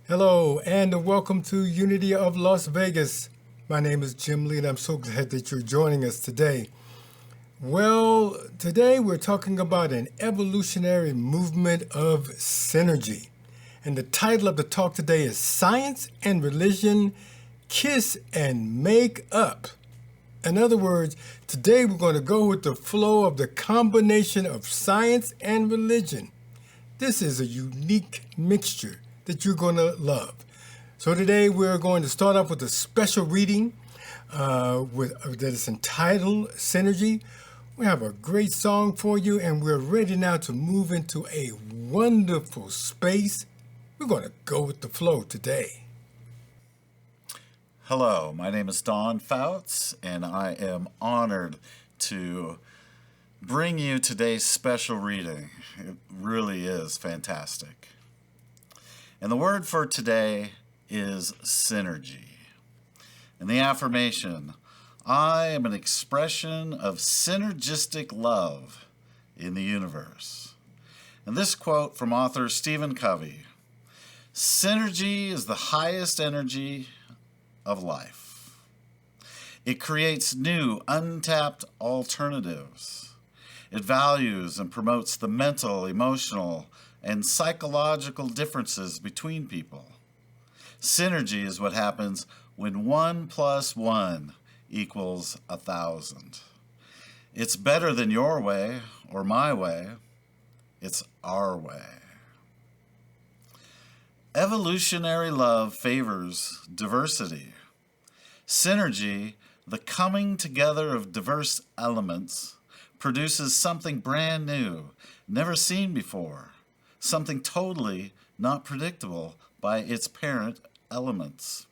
Hello, and welcome to Unity of Las Vegas. My name is Jim Lee, and I'm so glad that you're joining us today. Well, today we're talking about an evolutionary movement of synergy. And the title of the talk today is Science and Religion, Kiss and Make Up. In other words, today we're going to go with the flow of the combination of science and religion. This is a unique mixture that you're going to love. So today we're going to start off with a special reading that is entitled Synergy. We have a great song for you, and we're ready now to move into a wonderful space. We're going to go with the flow today. Hello, my name is Don Fouts, and I am honored to bring you today's special reading. It really is fantastic. And the word for today is synergy. And the affirmation, I am an expression of synergistic love in the universe. And this quote from author Stephen Covey, synergy is the highest energy of life. It creates new, untapped alternatives. It values and promotes the mental, emotional, and psychological differences between people. Synergy is what happens when 1 + 1 equals 1,000. It's better than your way or my way. It's our way. Evolutionary love favors diversity. Synergy, the coming together of diverse elements, produces something brand new, never seen before, something totally not predictable by its parent elements.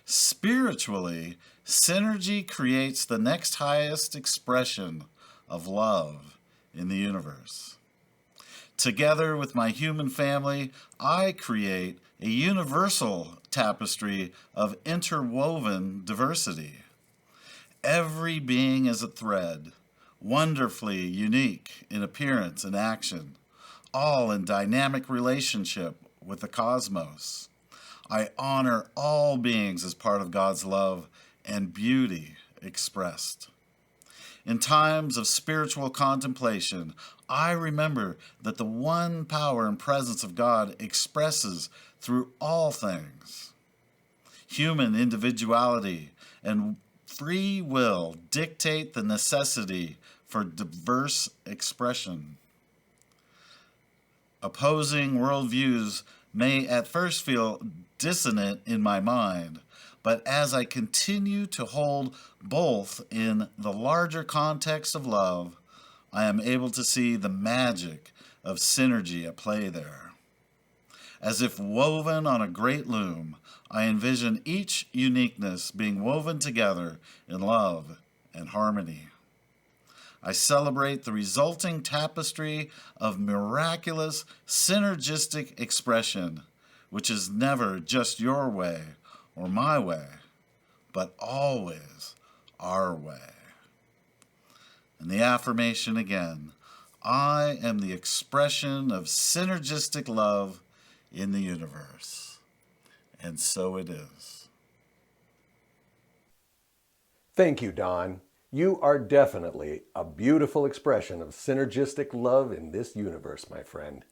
Spiritually, synergy creates the next highest expression of love in the universe. Together with my human family, I create a universal tapestry of interwoven diversity. Every being is a thread, wonderfully unique in appearance and action, all in dynamic relationship with the cosmos. I honor all beings as part of God's love and beauty expressed. In times of spiritual contemplation, I remember that the one power and presence of God expresses through all things. Human individuality and free will dictate the necessity for diverse expression. Opposing worldviews may at first feel dissonant in my mind, but as I continue to hold both in the larger context of love, I am able to see the magic of synergy at play there. As if woven on a great loom, I envision each uniqueness being woven together in love and harmony. I celebrate the resulting tapestry of miraculous, synergistic expression, which is never just your way or my way, but always our way. And the affirmation again, I am the expression of synergistic love in the universe. And so it is. Thank you, Don. You are definitely a beautiful expression of synergistic love in this universe, my friend.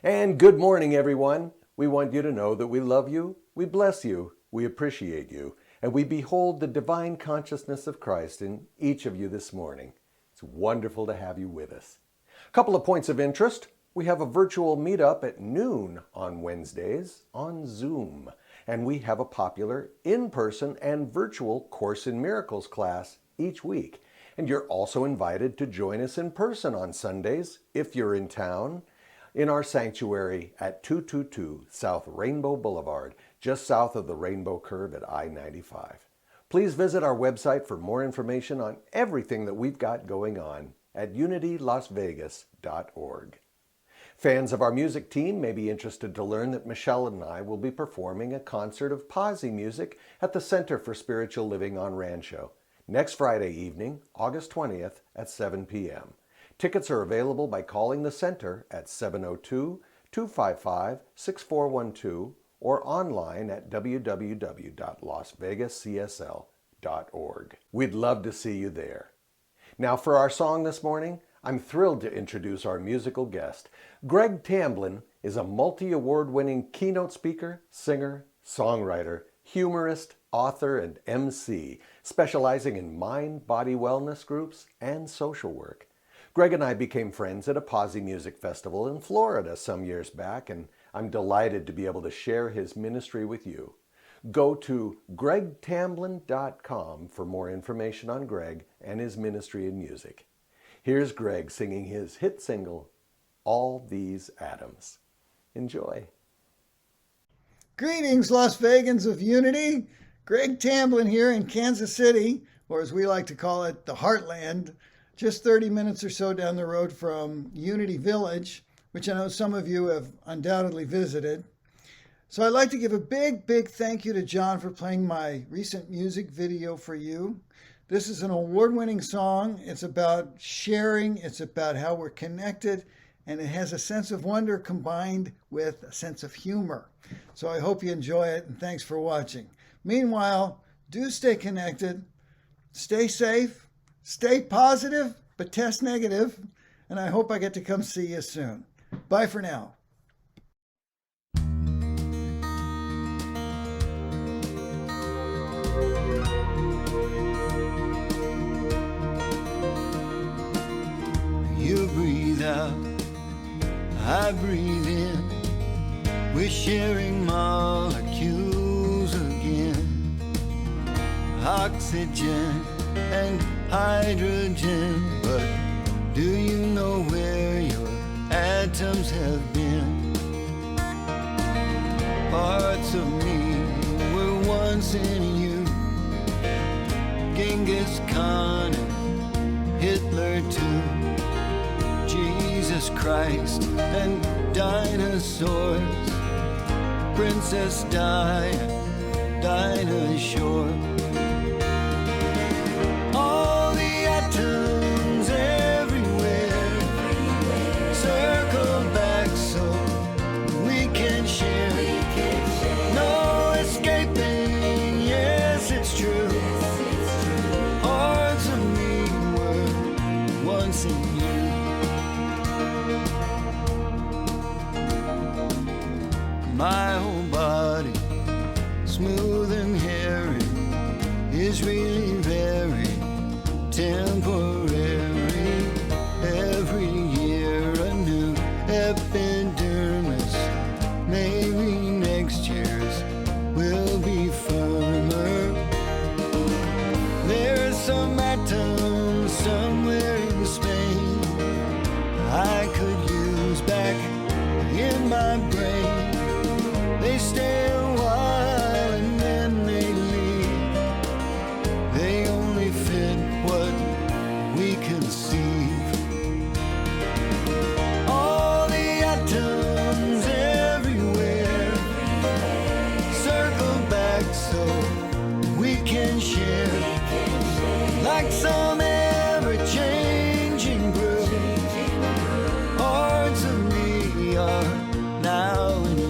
And good morning, everyone. We want you to know that we love you, we bless you, we appreciate you, and we behold the divine consciousness of Christ in each of you this morning. It's wonderful to have you with us. A couple of points of interest. We have a virtual meetup at noon on Wednesdays on Zoom, and we have a popular in-person and virtual Course in Miracles class each week. And you're also invited to join us in person on Sundays, if you're in town, in our sanctuary at 222 South Rainbow Boulevard, just south of the Rainbow Curve at I-95. Please visit our website for more information on everything that we've got going on at unitylasvegas.org. Fans of our music team may be interested to learn that Michelle and I will be performing a concert of posi-music at the Center for Spiritual Living on Rancho next Friday evening, August 20th at 7 p.m. Tickets are available by calling the center at 702-255-6412 or online at www.lasvegascsl.org. We'd love to see you there. Now for our song this morning, I'm thrilled to introduce our musical guest. Greg Tamblyn is a multi-award-winning keynote speaker, singer, songwriter, humorist, author, and MC, specializing in mind-body wellness groups and social work. Greg and I became friends at a posi-music festival in Florida some years back, and I'm delighted to be able to share his ministry with you. Go to gregtamblyn.com for more information on Greg and his ministry and music. Here's Greg singing his hit single, All These Atoms. Enjoy. Greetings, Las Vegans of Unity. Greg Tamblyn here in Kansas City, or as we like to call it, the Heartland, just 30 minutes or so down the road from Unity Village, which I know some of you have undoubtedly visited. So I'd like to give a big thank you to John for playing my recent music video for you. This is an award-winning song. It's about sharing. It's about how we're connected, and it has a sense of wonder combined with a sense of humor. So I hope you enjoy it, and thanks for watching. Meanwhile, do stay connected, stay safe, stay positive, but test negative, and I hope I get to come see you soon. Bye for now. You breathe out, I breathe in. We're sharing molecules again. Oxygen and hydrogen. But do you know where your atoms have been? Parts of me were once in you. Genghis Khan and Hitler too. Jesus Christ and dinosaurs, Princess Di, Dinah Shore. All the atoms everywhere circle back so we can share. No escaping, yes it's true. Parts of me were once in you. My whole body, smooth and hairy, is really very temporary. Every year a new epidermis. Maybe next year's will be firmer. There's some atom somewhere in Spain I could use back in my brain. They stay a while and then they leave. They only fit what we conceive. All the atoms everywhere circle back so we can share. Like some ever-changing brew. Parts of me are now in you.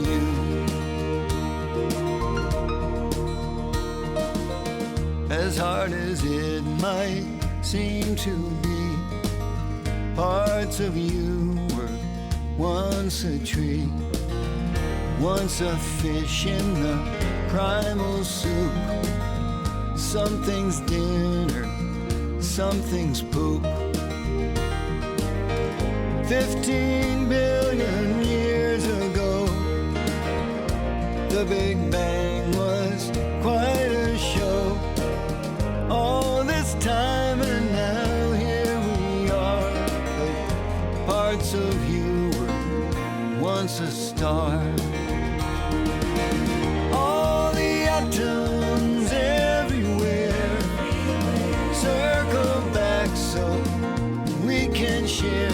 As hard as it might seem to be, parts of you were once a tree, once a fish in the primal soup. Something's dinner, something's poop. 15 billion years ago, the Big Bang was quite a show. All this time and now here we are. But parts of you were once a star. All the atoms everywhere circle back so we can share.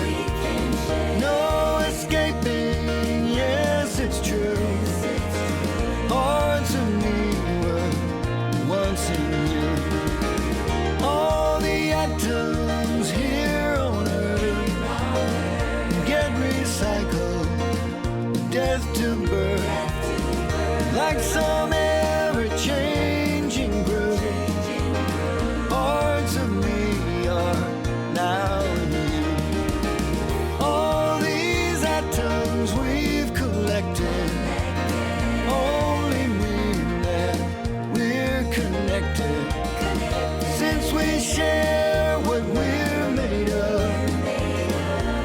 No escaping, yes it's true. Parts of me were once in you. All the atoms here on earth death to birth, like some ever-changing brew. Parts of me are now in you. All these atoms we've collected only mean that we're connected. Since we share what we're made of,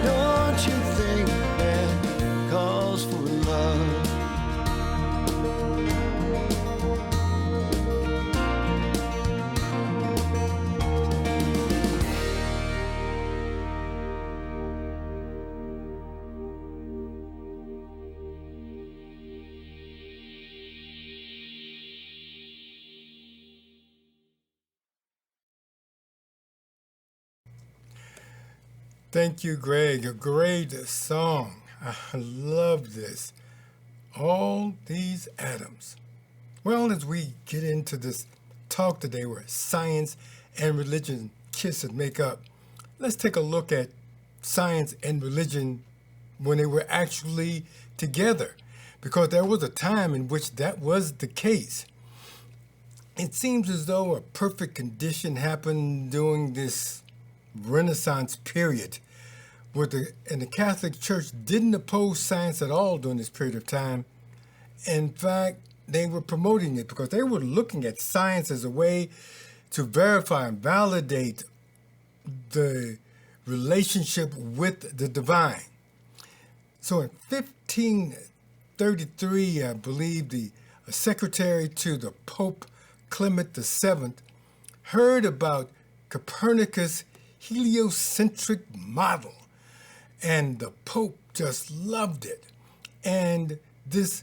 don't you think that calls for love? Thank you, Greg. A great song. I love this. All these atoms. Well, as we get into this talk today where science and religion kiss and make up, let's take a look at science and religion when they were actually together, because there was a time in which that was the case. It seems as though a perfect condition happened during this Renaissance period, where the Catholic Church didn't oppose science at all during this period of time. In fact, they were promoting it because they were looking at science as a way to verify and validate the relationship with the divine. So in 1533, I believe the secretary to the Pope Clement VII heard about Copernicus' heliocentric model, and the Pope just loved it. And this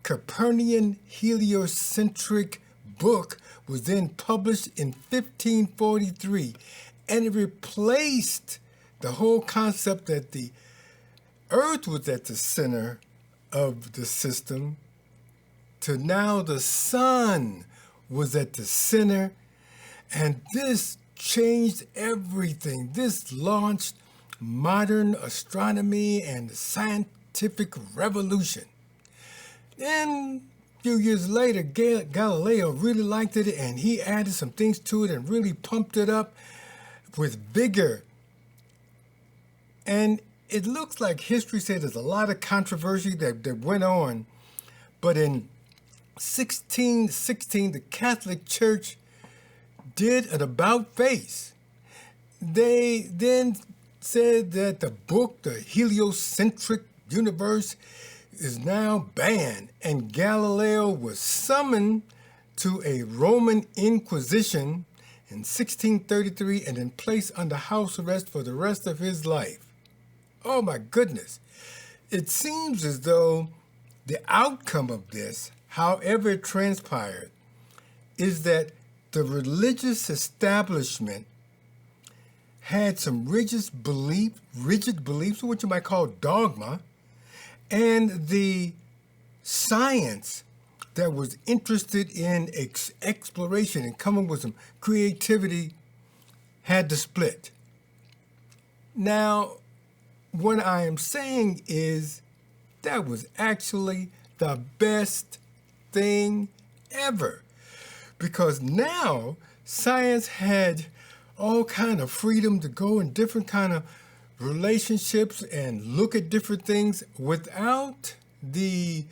Copernican heliocentric book was then published in 1543, and it replaced the whole concept that the Earth was at the center of the system to now the sun was at the center, and this changed everything. This launched modern astronomy and the scientific revolution. Then a few years later, Galileo really liked it, and he added some things to it and really pumped it up with vigor. And it looks like history said there's a lot of controversy that went on, but in 1616, the Catholic Church did an about-face. They then said that the book, the heliocentric universe, is now banned, and Galileo was summoned to a Roman Inquisition in 1633 and then placed under house arrest for the rest of his life. Oh my goodness. It seems as though the outcome of this, however it transpired, is that the religious establishment had some rigid beliefs, what you might call dogma, and the science that was interested in exploration and coming with some creativity had to split. Now, what I am saying is that was actually the best thing ever, because now science had all kind of freedom to go in different kind of relationships and look at different things without the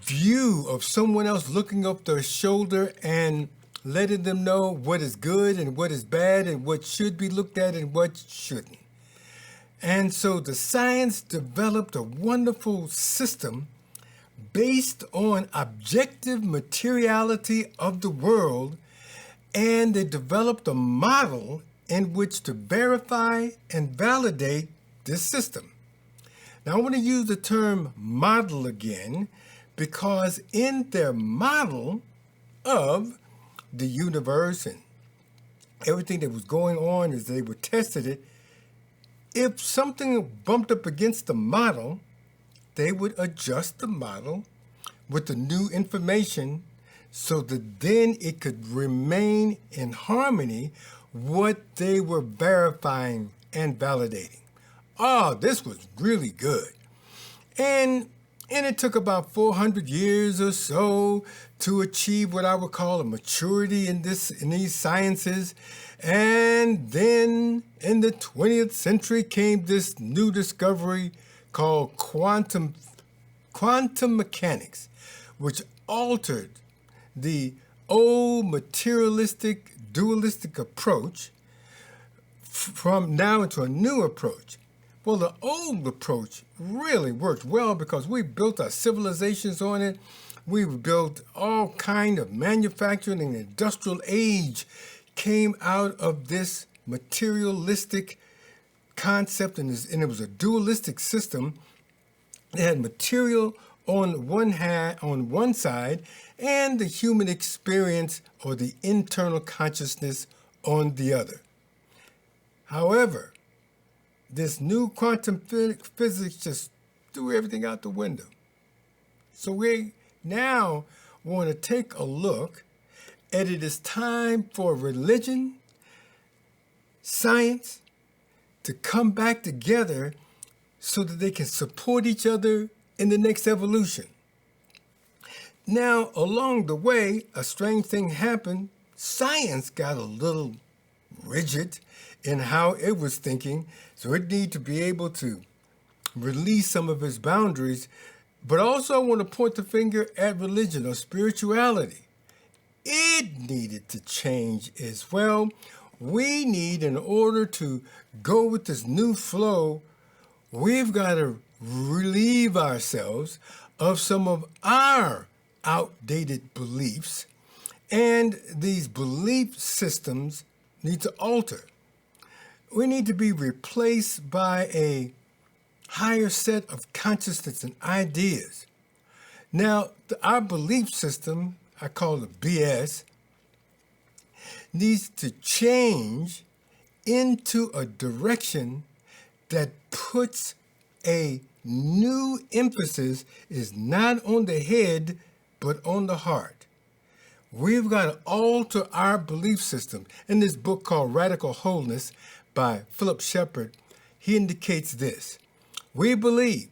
view of someone else looking up their shoulder and letting them know what is good and what is bad and what should be looked at and what shouldn't. And so the science developed a wonderful system based on objective materiality of the world, and they developed a model in which to verify and validate this system. Now I want to use the term model again, because in their model of the universe and everything that was going on as they were tested it, if something bumped up against the model, they would adjust the model with the new information so that then it could remain in harmony what they were verifying and validating. This was really good. And it took about 400 years or so to achieve what I would call a maturity in these sciences. And then in the 20th century came this new discovery called quantum mechanics, which altered the old materialistic dualistic approach from now into a new approach. Well, the old approach really worked well because we built our civilizations on it. We built all kind of manufacturing, and the industrial age came out of this materialistic concept, and it was a dualistic system. It had material on one side, and the human experience or the internal consciousness on the other. However, this new quantum physics just threw everything out the window. So we now want to take a look at it is time for religion, science to come back together so that they can support each other in the next evolution. Now, along the way, a strange thing happened. Science got a little rigid in how it was thinking, so it needed to be able to release some of its boundaries. But also I want to point the finger at religion or spirituality. It needed to change as well. We need, in order to go with this new flow, we've got to relieve ourselves of some of our outdated beliefs, and these belief systems need to alter. We need to be replaced by a higher set of consciousness and ideas. Now, our belief system, I call it BS, needs to change into a direction that puts a new emphasis is not on the head, but on the heart. We've got to alter our belief system. In this book called Radical Wholeness by Philip Shepard, he indicates this. We believe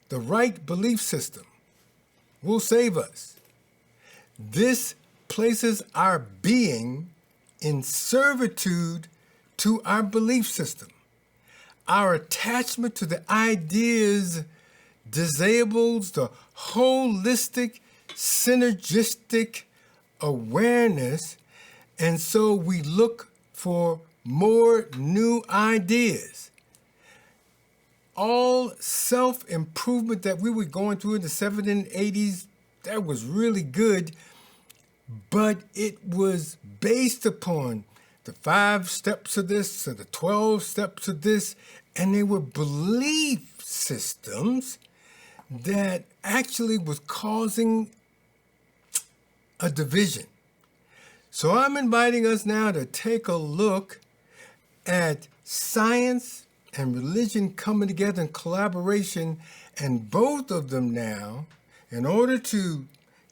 the right belief system will save us. This places our being in servitude to our belief system. Our attachment to the ideas disables the holistic, synergistic awareness, and so we look for more new ideas. All self-improvement that we were going through in the 70s and 80s, that was really good, but it was based upon the 5 steps of this or the 12 steps of this, and they were belief systems that actually was causing a division. So I'm inviting us now to take a look at science and religion coming together in collaboration, and both of them now, in order to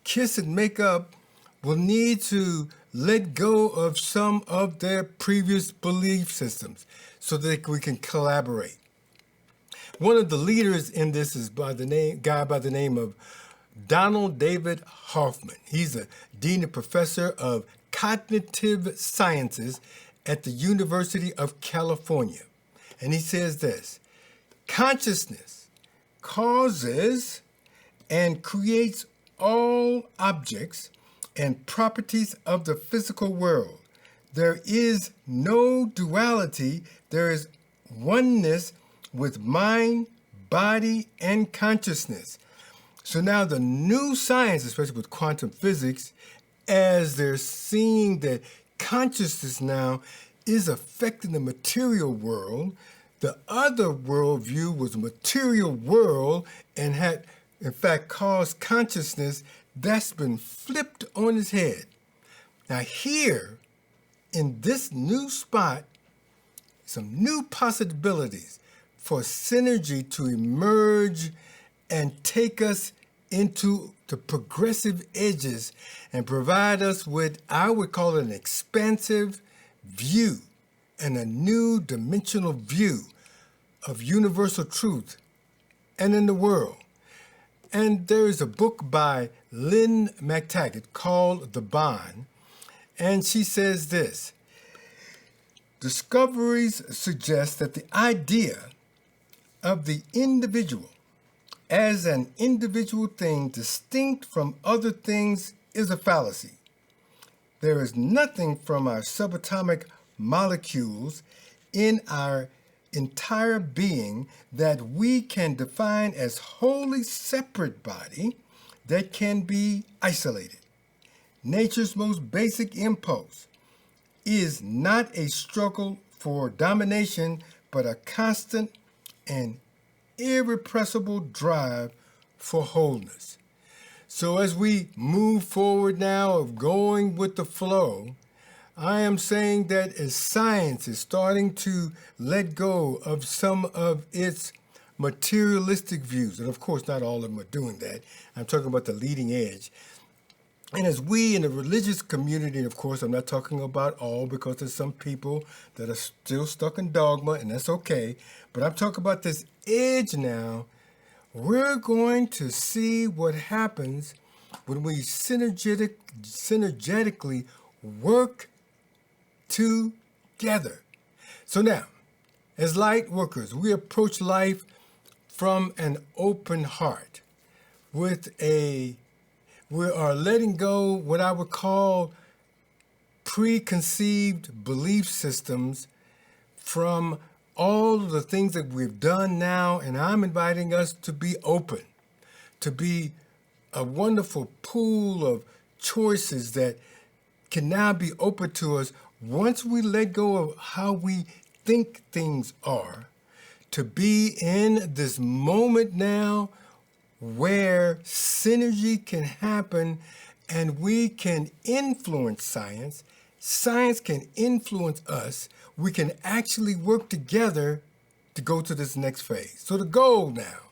kiss and make up, will need to let go of some of their previous belief systems so that we can collaborate. One of the leaders in this is by the name of Donald David Hoffman. He's a dean and professor of cognitive sciences at the University of California. And he says this: consciousness causes and creates all objects and properties of the physical world. There is no duality. There is oneness with mind, body, and consciousness. So now the new science, especially with quantum physics, as they're seeing that consciousness now is affecting the material world. The other worldview was a material world and had, in fact, caused consciousness. That's been flipped on its head. Now here, in this new spot, some new possibilities for synergy to emerge and take us into the progressive edges and provide us with, I would call it, an expansive view and a new dimensional view of universal truth and in the world. And there is a book by Lynn McTaggart called The Bond, and she says this: discoveries suggest that the idea of the individual as an individual thing distinct from other things is a fallacy. There is nothing from our subatomic molecules in our entire being that we can define as wholly separate body that can be isolated. Nature's most basic impulse is not a struggle for domination, but a constant and irrepressible drive for wholeness. So as we move forward now of going with the flow, I am saying that as science is starting to let go of some of its materialistic views, and of course not all of them are doing that, I'm talking about the leading edge. And as we in the religious community, and of course I'm not talking about all, because there's some people that are still stuck in dogma, and that's okay, but I'm talking about this edge now. We're going to see what happens when we synergetically work together. So now, as light workers, we approach life from an open heart. We are letting go what I would call preconceived belief systems from all of the things that we've done now, and I'm inviting us to be open, to be a wonderful pool of choices that can now be open to us once we let go of how we think things are, to be in this moment now where synergy can happen and we can influence science. Science can influence us. We can actually work together to go to this next phase. So the goal now,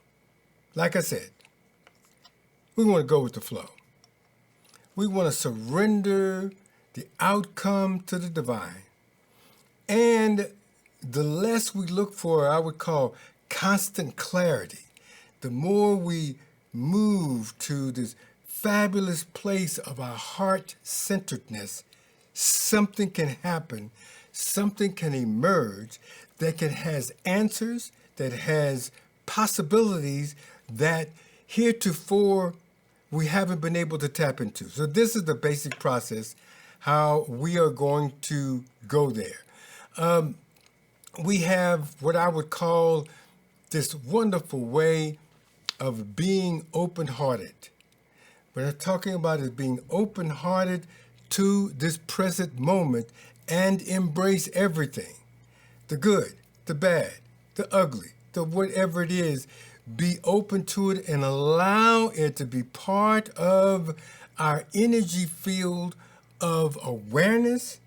like I said, we want to go with the flow. We want to surrender the outcome to the divine. And the less we look for, I would call constant clarity, the more we move to this fabulous place of our heart-centeredness, something can happen, something can emerge that has answers, that has possibilities that heretofore we haven't been able to tap into. So this is the basic process, how we are going to go there. We have what I would call this wonderful way of being open-hearted. What I'm talking about is being open-hearted to this present moment and embrace everything. The good, the bad, the ugly, the whatever it is. Be open to it and allow it to be part of our energy field of awareness,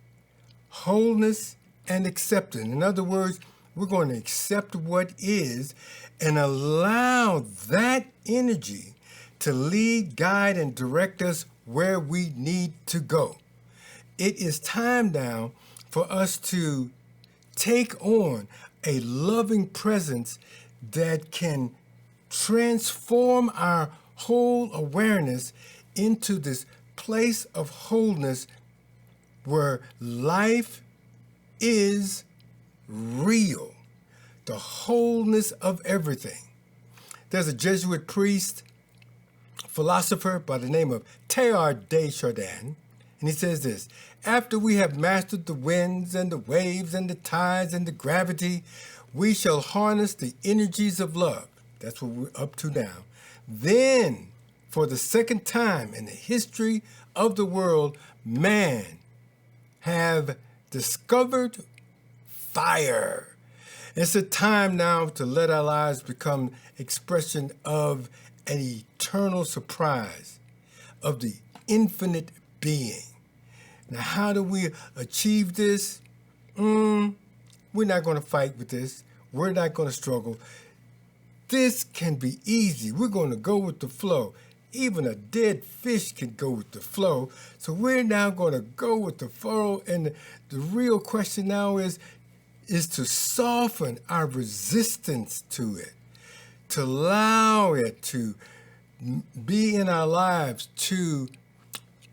wholeness, and acceptance. In other words, we're going to accept what is and allow that energy to lead, guide, and direct us where we need to go. It is time now for us to take on a loving presence that can transform our whole awareness into this place of wholeness where life is real, the wholeness of everything. There's a Jesuit priest, philosopher by the name of Teilhard de Chardin, and he says this: after we have mastered the winds and the waves and the tides and the gravity, we shall harness the energies of love. That's what we're up to now. Then, for the second time in the history of the world, man have discovered fire. It's a time now to let our lives become expression of an eternal surprise of the infinite being. Now, how do we achieve this? We're not going to fight with this. We're not going to struggle. This can be easy. We're going to go with the flow. Even a dead fish can go with the flow. So we're now going to go with the flow. And the real question now is to soften our resistance to it, to allow it to be in our lives, to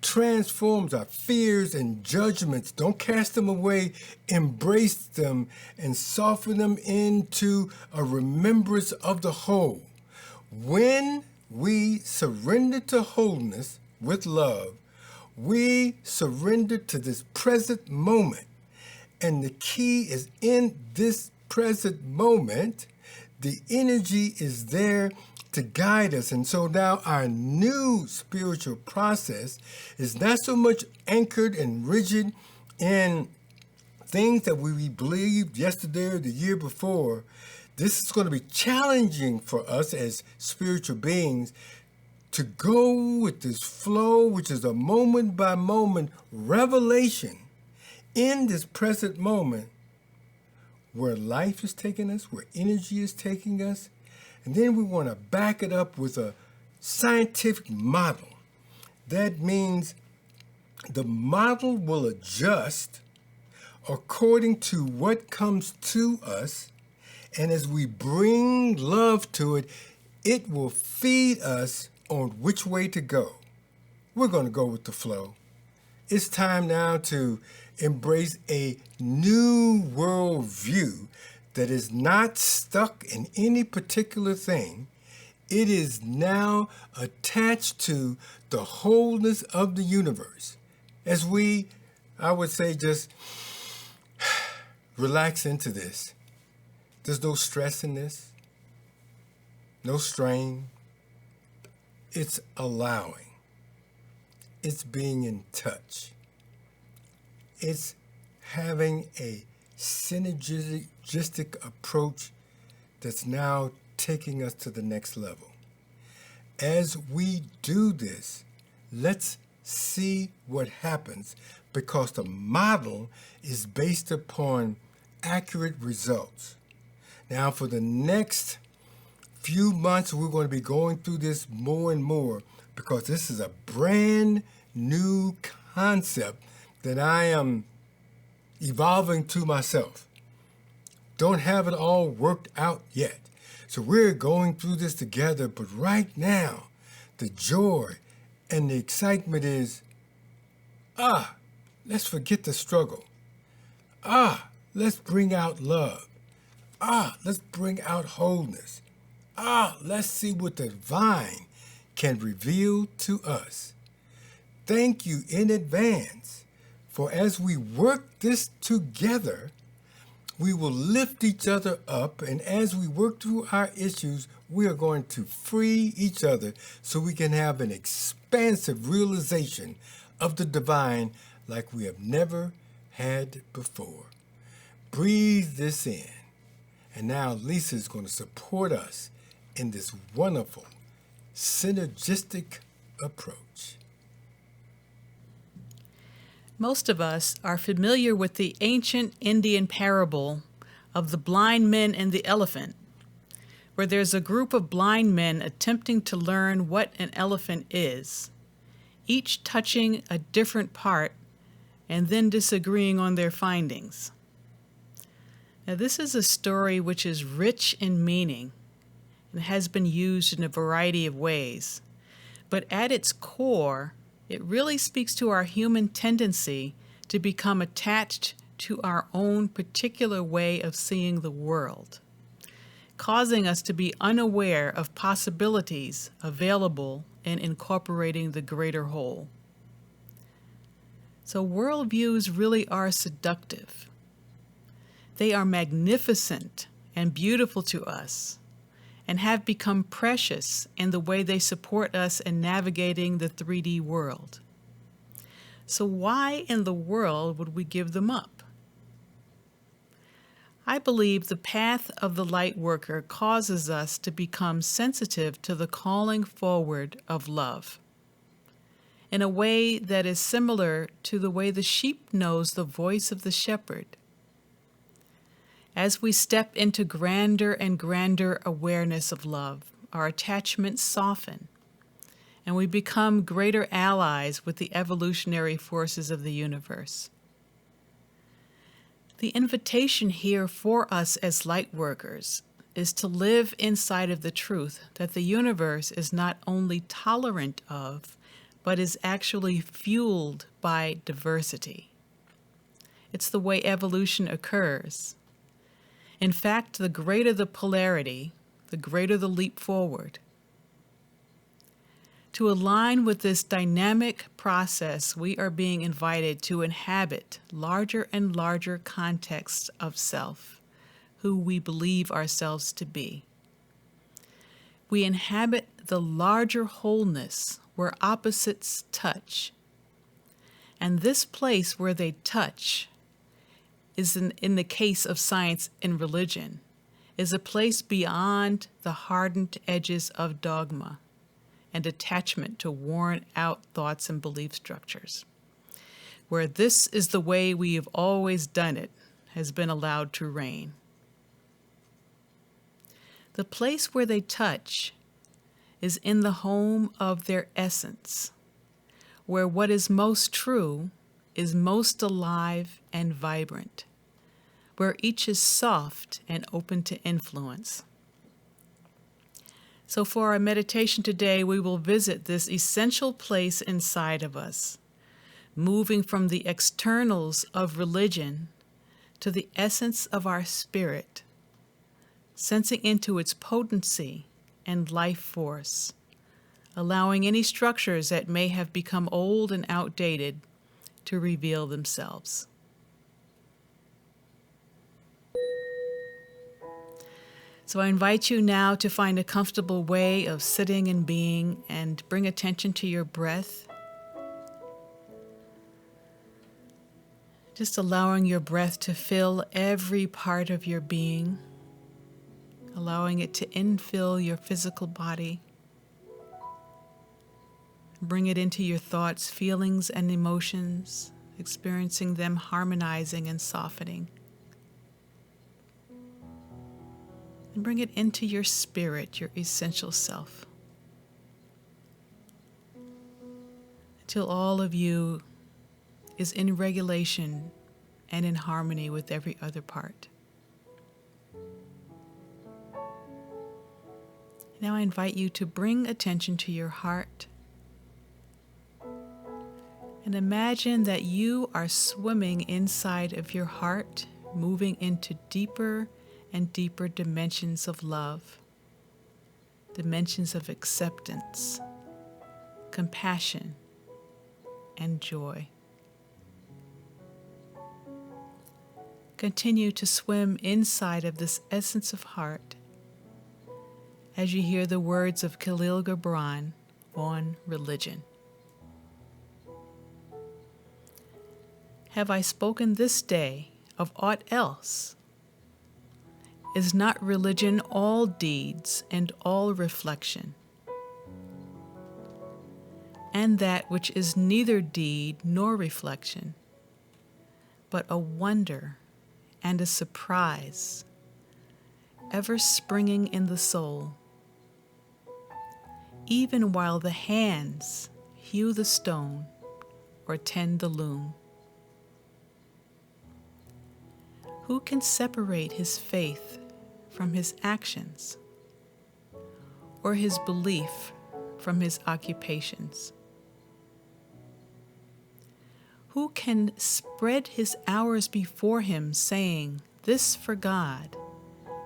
transform our fears and judgments. Don't cast them away. Embrace them and soften them into a remembrance of the whole. When we surrender to wholeness with love, we surrender to this present moment. And the key is in this present moment, the energy is there to guide us. And so now our new spiritual process is not so much anchored and rigid in things that we believed yesterday or the year before. This is going to be challenging for us as spiritual beings to go with this flow, which is a moment by moment revelation in this present moment where life is taking us, where energy is taking us. And then we want to back it up with a scientific model. That means the model will adjust according to what comes to us. And as we bring love to it, it will feed us on which way to go. We're going to go with the flow. It's time now to embrace a new worldview that is not stuck in any particular thing. It is now attached to the wholeness of the universe. As we, I would say, just relax into this. There's no stress in this, no strain. It's allowing. It's being in touch. It's having a synergistic approach that's now taking us to the next level. As we do this, let's see what happens, because the model is based upon accurate results. Now, for the next few months, we're going to be going through this more and more, because this is a brand new concept that I am evolving to myself. Don't have it all worked out yet. So we're going through this together, but right now, the joy and the excitement is, let's forget the struggle. Let's bring out love. Let's bring out wholeness. Let's see what the divine can reveal to us. Thank you in advance, for as we work this together, we will lift each other up, and as we work through our issues, we are going to free each other so we can have an expansive realization of the divine like we have never had before. Breathe this in. And now Lisa is going to support us in this wonderful synergistic approach. Most of us are familiar with the ancient Indian parable of the blind men and the elephant, where there's a group of blind men attempting to learn what an elephant is, each touching a different part and then disagreeing on their findings. Now, this is a story which is rich in meaning and has been used in a variety of ways, but at its core, it really speaks to our human tendency to become attached to our own particular way of seeing the world, causing us to be unaware of possibilities available in incorporating the greater whole. So worldviews really are seductive. They are magnificent and beautiful to us, and have become precious in the way they support us in navigating the 3D world. So why in the world would we give them up? I believe the path of the light worker causes us to become sensitive to the calling forward of love, in a way that is similar to the way the sheep knows the voice of the shepherd. As we step into grander and grander awareness of love, our attachments soften, and we become greater allies with the evolutionary forces of the universe. The invitation here for us as light workers is to live inside of the truth that the universe is not only tolerant of, but is actually fueled by diversity. It's the way evolution occurs. In fact, the greater the polarity, the greater the leap forward. To align with this dynamic process, we are being invited to inhabit larger and larger contexts of self, who we believe ourselves to be. We inhabit the larger wholeness where opposites touch. And this place where they touch is, in the case of science and religion, is a place beyond the hardened edges of dogma and attachment to worn out thoughts and belief structures, where this is the way we have always done it has been allowed to reign. The place where they touch is in the home of their essence, where what is most true is most alive and vibrant, where each is soft and open to influence. So for our meditation today, we will visit this essential place inside of us, moving from the externals of religion to the essence of our spirit, sensing into its potency and life force, allowing any structures that may have become old and outdated to reveal themselves. So I invite you now to find a comfortable way of sitting and being, and bring attention to your breath. Just allowing your breath to fill every part of your being, allowing it to infill your physical body. Bring it into your thoughts, feelings, and emotions, experiencing them harmonizing and softening. And bring it into your spirit, your essential self, until all of you is in regulation and in harmony with every other part. Now I invite you to bring attention to your heart and imagine that you are swimming inside of your heart, moving into deeper and deeper dimensions of love, dimensions of acceptance, compassion, and joy. Continue to swim inside of this essence of heart as you hear the words of Khalil Gibran on religion. Have I spoken this day of aught else? Is not religion all deeds and all reflection? And that which is neither deed nor reflection, but a wonder and a surprise, ever springing in the soul, even while the hands hew the stone or tend the loom. Who can separate his faith from his actions, or his belief from his occupations? Who can spread his hours before him, saying, "This for God,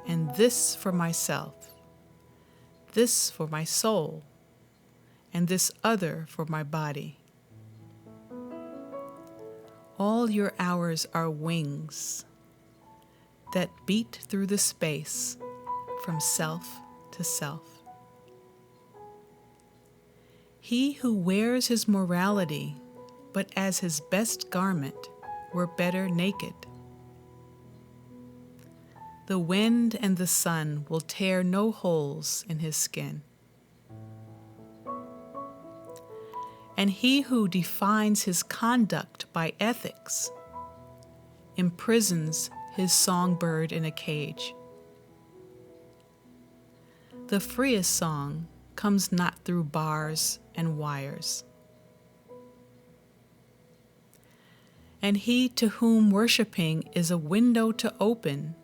and this for myself, this for my soul, and this other for my body"? All your hours are wings that beat through the space from self to self. He who wears his morality but as his best garment were better naked. The wind and the sun will tear no holes in his skin. And he who defines his conduct by ethics imprisons his songbird in a cage. The freest song comes not through bars and wires. And he to whom worshiping is a window to open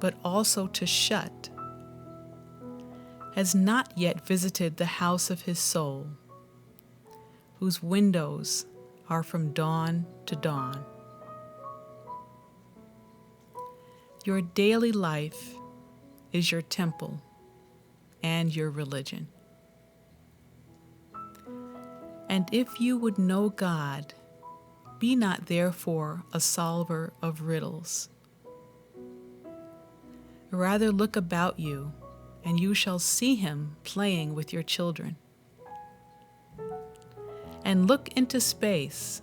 but also to shut, has not yet visited the house of his soul, whose windows are from dawn to dawn. Your daily life is your temple and your religion. And if you would know God, be not therefore a solver of riddles. Rather look about you, and you shall see him playing with your children. And look into space,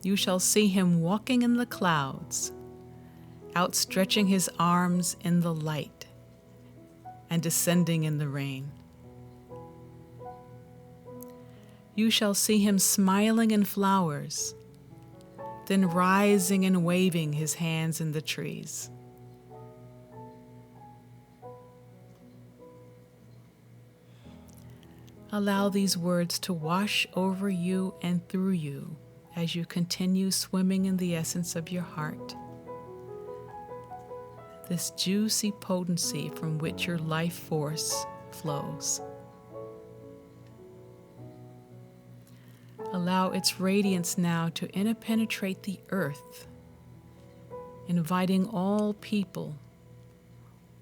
you shall see him walking in the clouds, outstretching his arms in the light, and descending in the rain. You shall see him smiling in flowers, then rising and waving his hands in the trees. Allow these words to wash over you and through you as you continue swimming in the essence of your heart, this juicy potency from which your life force flows. Allow its radiance now to interpenetrate the earth, inviting all people,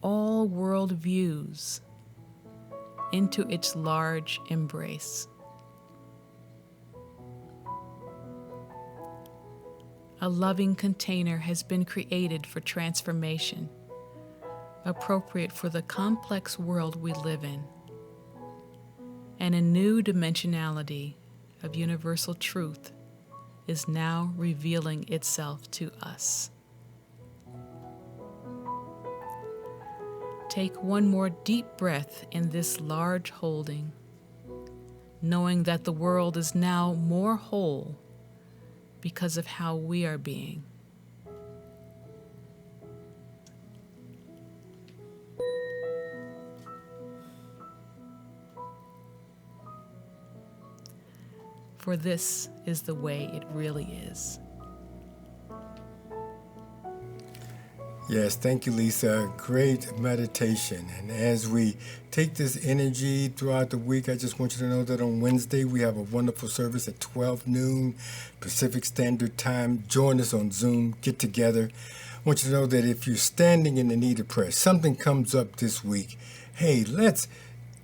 all world views, into its large embrace. A loving container has been created for transformation, appropriate for the complex world we live in, and a new dimensionality of universal truth is now revealing itself to us. Take one more deep breath in this large holding, knowing that the world is now more whole because of how we are being. For this is the way it really is. Yes, thank you, Lisa. Great meditation. And as we take this energy throughout the week, I just want you to know that on Wednesday we have a wonderful service at 12 noon Pacific Standard Time. Join us on Zoom, get together. I want you to know that if you're standing in the need of prayer, something comes up this week, hey, let's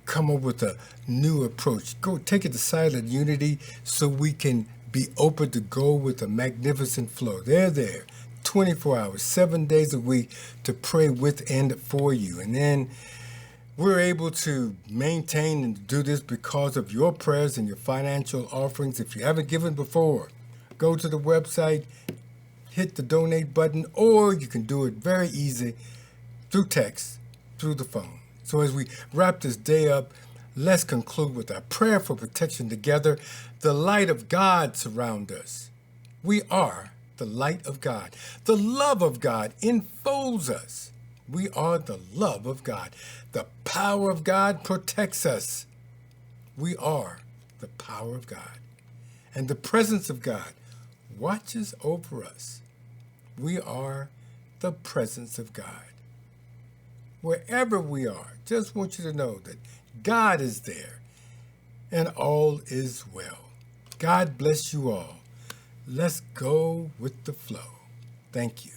come up with a new approach. Go take it to Silent Unity so we can be open to go with a magnificent flow. They're there 24 hours, 7 days a week to pray with and for you. And then we're able to maintain and do this because of your prayers and your financial offerings. If you haven't given before, go to the website, hit the donate button, or you can do it very easy through text, through the phone. So as we wrap this day up, let's conclude with our prayer for protection together. The light of God surround us. We are the light of God. The love of God enfolds us. We are the love of God. The power of God protects us. We are the power of God. And the presence of God watches over us. We are the presence of God. Wherever we are, just want you to know that God is there and all is well. God bless you all. Let's go with the flow. Thank you.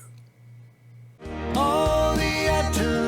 All the afternoon.